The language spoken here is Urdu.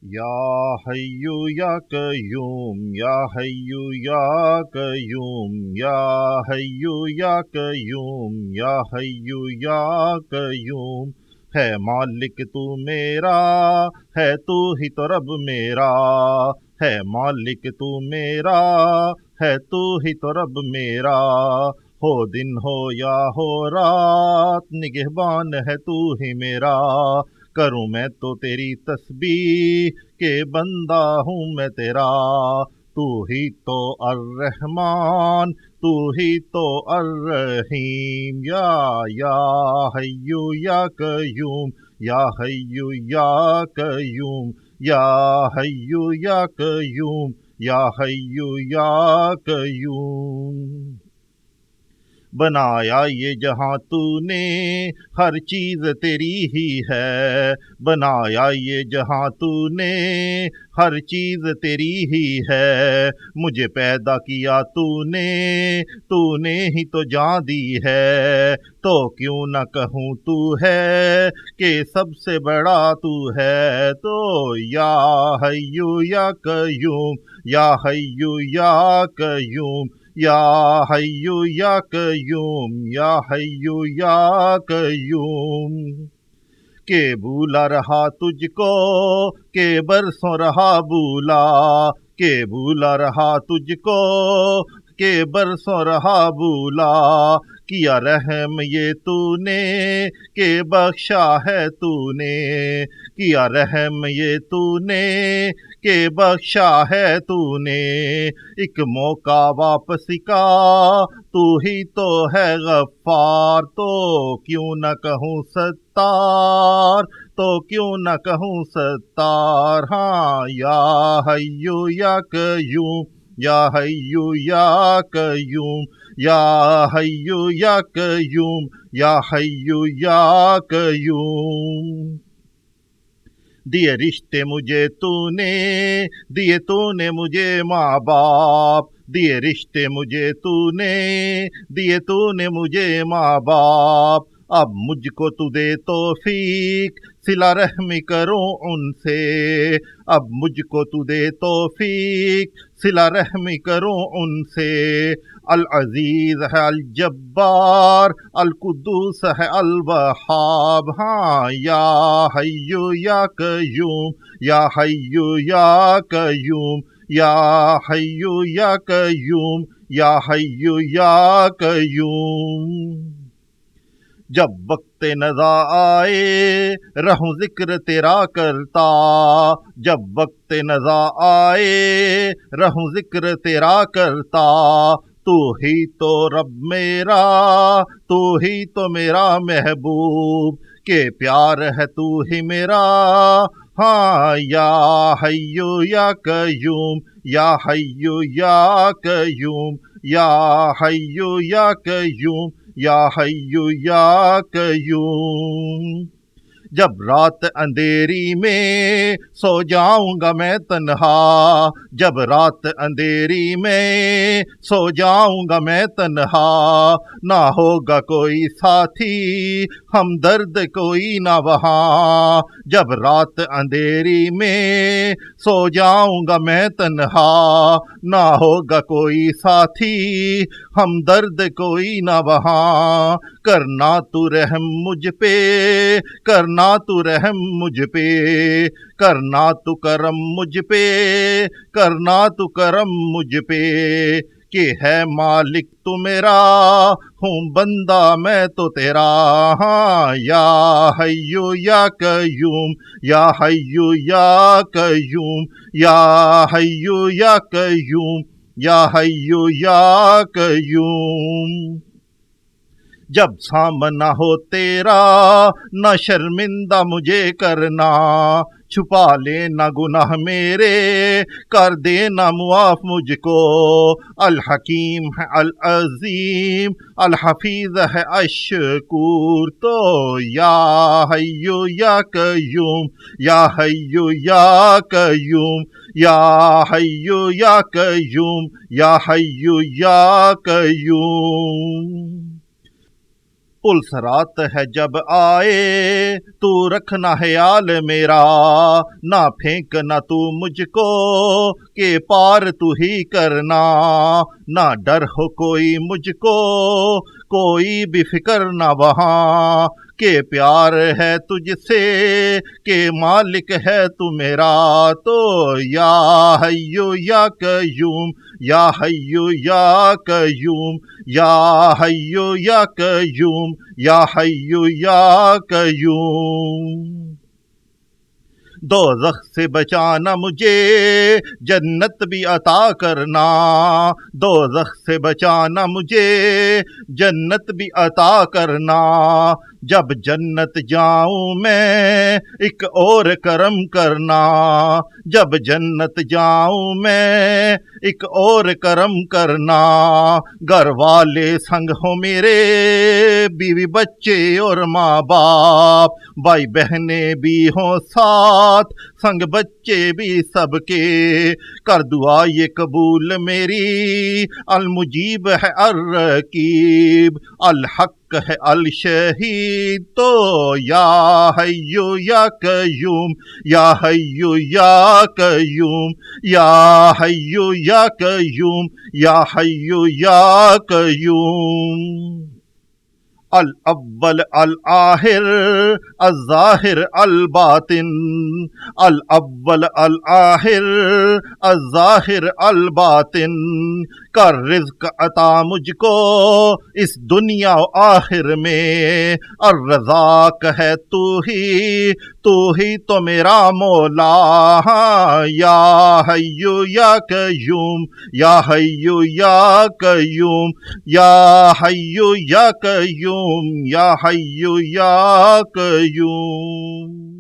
یا حیو یا قیوم یا حیو یا قیوم یا حیو یا قیوم یا حیو یا قیوم ہے مالک تو میرا ہے تو ہی تو رب میرا ہے مالک تو میرا ہے تو ہی تو رب میرا ہو دن ہو یا ہو رات نگہبان ہے تو ہی میرا کروں میں تو تیری تسبیح کہ بندہ ہوں میں تیرا تو ہی تو الرحمن تو ہی تو الرحیم یا حیو یا قیوم یا حیو یا قیوم یا حیو یا قیوم یا حیو یا قیوم بنایا یہ جہاں تو نے ہر چیز تیری ہی ہے بنایا یہ جہاں تو نے ہر چیز تیری ہی ہے مجھے پیدا کیا تو نے ہی تو جان دی ہے تو کیوں نہ کہوں تو ہے کہ سب سے بڑا تو ہے تو یا حیو یا قیوم یا حیو یا قیوم یا حیو یا قیوم یا حیو یا قیوم کہ بھولا رہا تجھ کو کہ برسوں رہا بھولا کہ بھولا رہا تجھ کو کہ برسوں رہا بھولا کیا رحم یہ تو نے کہ بخشا ہے تو نے کیا رحم یہ تو نے کہ بخشا ہے تو نے ایک موقع واپسی کا تو ہی تو ہے غفار تو کیوں نہ کہوں ستار تو کیوں نہ کہوں ستار ہاں یا حیو یا قیوم یا حیو یا قیوم یا حیو یا قیوم یا حیو یا قیوم دیے رشتے مجھے تو نے مجھے ماں باپ دیے رشتے مجھے تو نے مجھے ماں باپ اب مجھ کو تو دے توفیق صلہ رحمی کروں ان سے اب مجھ کو تو دے توفیق صلہ رحمی کروں ان سے العزیز ہے الجبار القدوس ہے الوہاب ہاں یا حیو یا قیوم یا حیو یا قیوم یا حیو یا قیوم یا حیو یا قیوم جب وقت نزا آئے رہوں ذکر تیرا کرتا جب وقت نزا آئے رہوں ذکر تیرا کرتا تو ہی تو رب میرا تو ہی تو میرا محبوب کہ پیار ہے تو ہی میرا ہاں یا حیو یا قیوم یا حیو یا قیوم یا حیو یا قیوم یا حیو یا قیوم جب رات اندھیری میں سو جاؤں گا میں تنہا جب رات اندھیری میں سو جاؤں گا میں تنہا نہ ہوگا کوئی ساتھی ہمدرد کوئی نہ وہاں جب رات اندھیری میں سو جاؤں گا میں تنہا نہ ہوگا کوئی ساتھی ہمدرد کوئی نہ وہاں کرنا تو رحم مجھ پہ کرنا تو رحم مجھ پہ کرنا تو کرم مجھ پہ کرنا تو کرم مجھ پہ کہ ہے مالک تو میرا ہوں بندہ میں تو تیرا ہاں یا حیو یا قیوم یا حیو یا قیوم یا حیو یا قیوم یا حیو یا قیوم جب سامنا ہو تیرا نہ شرمندہ مجھے کرنا چھپا لینا گناہ میرے کر دینا معاف مجھ کو الحکیم ہے العظیم الحفیظ ہے الشکور تو یا حیو یا قیوم یا حیو یا قیوم یا حیو یا قیوم یا حیو یا قیوم پلسرات ہے جب آئے تو رکھنا خیال میرا، نہ پھینکنا تو مجھ کو کہ پار تو ہی کرنا، نہ ڈر ہو کوئی مجھ کو کوئی بھی فکر نہ وہاں، کہ پیار ہے تجھ سے کہ مالک ہے تو میرا، تو یا حیو یا قیوم، یا حیو یا قیوم، یا حیو یا قیوم، یا حیو یا قیوم۔ دوزخ سے بچانا مجھے جنت بھی عطا کرنا، دوزخ سے بچانا مجھے جنت بھی عطا کرنا، جب جنت جاؤں میں ایک اور کرم کرنا، جب جنت جاؤں میں ایک اور کرم کرنا، گھر والے سنگ ہو میرے، بیوی بچے اور ماں باپ، بھائی بہنیں بھی ہوں ساتھ، سنگ بچے بھی سب کے، کر دعا یہ قبول میری، المجیب ہے الرقیب، الحق ہے الشہید، تو یا حیو یا قیوم، یا حیو یا قیوم، یا حیو یا قیوم، یا حیو یا قیوم۔ الاول الآخر الظاہر الباطن، الاول الآخر الظاہر الباطن، کر رزق عطا مجھ کو اس دنیا و آخر میں، الرزاق ہے تو ہی تو میرا مولا، یا حیو یا قیوم، یا حیو یا قیوم، یا حیو یا قیوم، یا حیو یا قیوم۔